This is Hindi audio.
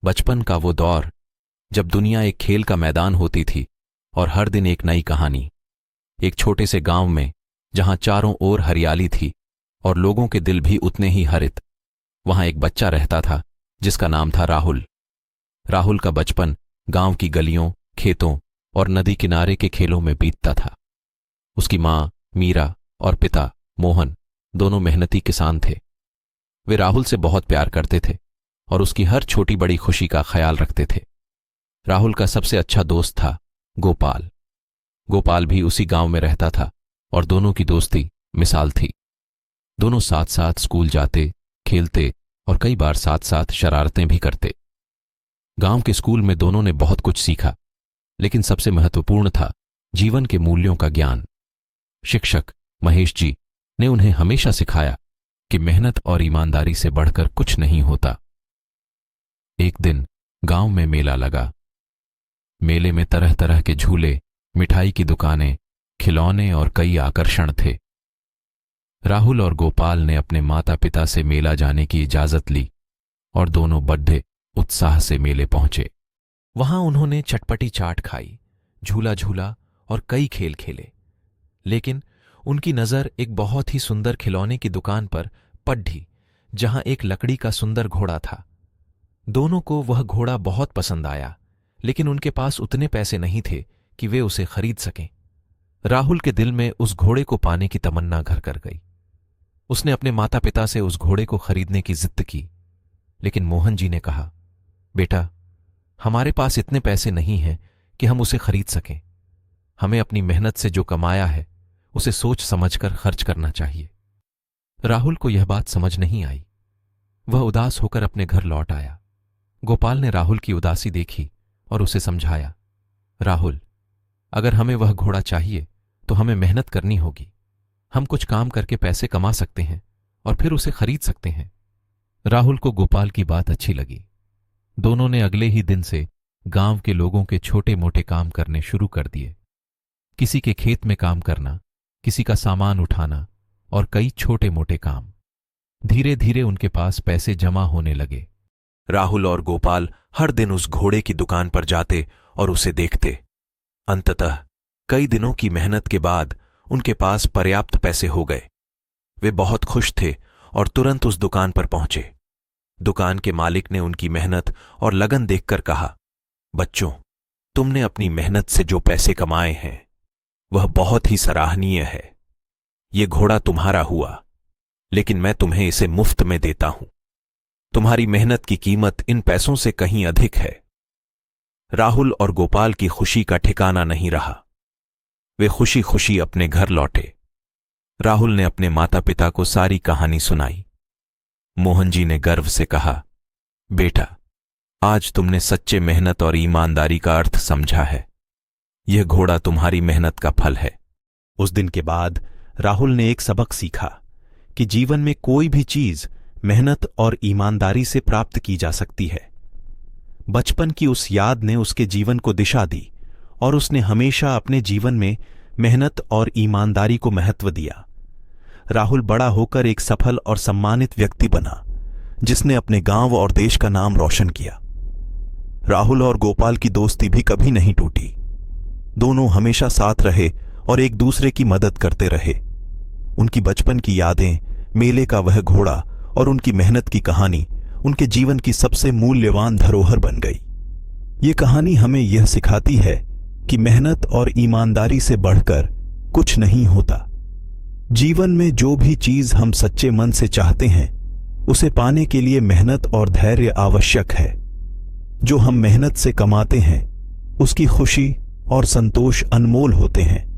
बचपन का वो दौर जब दुनिया एक खेल का मैदान होती थी और हर दिन एक नई कहानी। एक छोटे से गांव में जहां चारों ओर हरियाली थी और लोगों के दिल भी उतने ही हरित, वहां एक बच्चा रहता था जिसका नाम था राहुल। राहुल का बचपन गांव की गलियों, खेतों और नदी किनारे के खेलों में बीतता था। उसकी मां मीरा और पिता मोहन दोनों मेहनती किसान थे। वे राहुल से बहुत प्यार करते थे और उसकी हर छोटी बड़ी खुशी का ख्याल रखते थे। राहुल का सबसे अच्छा दोस्त था गोपाल। गोपाल भी उसी गांव में रहता था और दोनों की दोस्ती मिसाल थी। दोनों साथ साथ स्कूल जाते, खेलते और कई बार साथ साथ शरारतें भी करते। गांव के स्कूल में दोनों ने बहुत कुछ सीखा, लेकिन सबसे महत्वपूर्ण था जीवन के मूल्यों का ज्ञान। शिक्षक महेश जी ने उन्हें हमेशा सिखाया कि मेहनत और ईमानदारी से बढ़कर कुछ नहीं होता। एक दिन गांव में मेला लगा। मेले में तरह तरह के झूले, मिठाई की दुकानें, खिलौने और कई आकर्षण थे। राहुल और गोपाल ने अपने माता पिता से मेला जाने की इजाजत ली और दोनों बड़े उत्साह से मेले पहुंचे। वहां उन्होंने चटपटी चाट खाई, झूला झूला और कई खेल खेले। लेकिन उनकी नजर एक बहुत ही सुंदर खिलौने की दुकान पर पड़ी, जहां एक लकड़ी का सुंदर घोड़ा था। दोनों को वह घोड़ा बहुत पसंद आया, लेकिन उनके पास उतने पैसे नहीं थे कि वे उसे खरीद सकें। राहुल के दिल में उस घोड़े को पाने की तमन्ना घर कर गई। उसने अपने माता पिता से उस घोड़े को खरीदने की जिद की, लेकिन मोहन जी ने कहा, बेटा, हमारे पास इतने पैसे नहीं हैं कि हम उसे खरीद सकें। हमें अपनी मेहनत से जो कमाया है उसे सोच समझकर खर्च करना चाहिए। राहुल को यह बात समझ नहीं आई। वह उदास होकर अपने घर लौट आया। गोपाल ने राहुल की उदासी देखी और उसे समझाया, राहुल, अगर हमें वह घोड़ा चाहिए तो हमें मेहनत करनी होगी। हम कुछ काम करके पैसे कमा सकते हैं और फिर उसे खरीद सकते हैं। राहुल को गोपाल की बात अच्छी लगी। दोनों ने अगले ही दिन से गांव के लोगों के छोटे मोटे काम करने शुरू कर दिए। किसी के खेत में काम करना, किसी का सामान उठाना और कई छोटे मोटे काम। धीरे धीरे उनके पास पैसे जमा होने लगे। राहुल और गोपाल हर दिन उस घोड़े की दुकान पर जाते और उसे देखते। अंततः कई दिनों की मेहनत के बाद उनके पास पर्याप्त पैसे हो गए। वे बहुत खुश थे और तुरंत उस दुकान पर पहुंचे। दुकान के मालिक ने उनकी मेहनत और लगन देखकर कहा, बच्चों, तुमने अपनी मेहनत से जो पैसे कमाए हैं वह बहुत ही सराहनीय है। ये घोड़ा तुम्हारा हुआ, लेकिन मैं तुम्हें इसे मुफ्त में देता हूं। तुम्हारी मेहनत की कीमत इन पैसों से कहीं अधिक है। राहुल और गोपाल की खुशी का ठिकाना नहीं रहा। वे खुशी खुशी अपने घर लौटे। राहुल ने अपने माता पिता को सारी कहानी सुनाई। मोहन जी ने गर्व से कहा, बेटा, आज तुमने सच्चे मेहनत और ईमानदारी का अर्थ समझा है। यह घोड़ा तुम्हारी मेहनत का फल है। उस दिन के बाद राहुल ने एक सबक सीखा कि जीवन में कोई भी चीज मेहनत और ईमानदारी से प्राप्त की जा सकती है। बचपन की उस याद ने उसके जीवन को दिशा दी और उसने हमेशा अपने जीवन में मेहनत और ईमानदारी को महत्व दिया। राहुल बड़ा होकर एक सफल और सम्मानित व्यक्ति बना, जिसने अपने गांव और देश का नाम रोशन किया। राहुल और गोपाल की दोस्ती भी कभी नहीं टूटी। दोनों हमेशा साथ रहे और एक दूसरे की मदद करते रहे। उनकी बचपन की यादें, मेले का वह घोड़ा और उनकी मेहनत की कहानी उनके जीवन की सबसे मूल्यवान धरोहर बन गई। ये कहानी हमें यह सिखाती है कि मेहनत और ईमानदारी से बढ़कर कुछ नहीं होता। जीवन में जो भी चीज हम सच्चे मन से चाहते हैं, उसे पाने के लिए मेहनत और धैर्य आवश्यक है। जो हम मेहनत से कमाते हैं, उसकी खुशी और संतोष अनमोल होते हैं।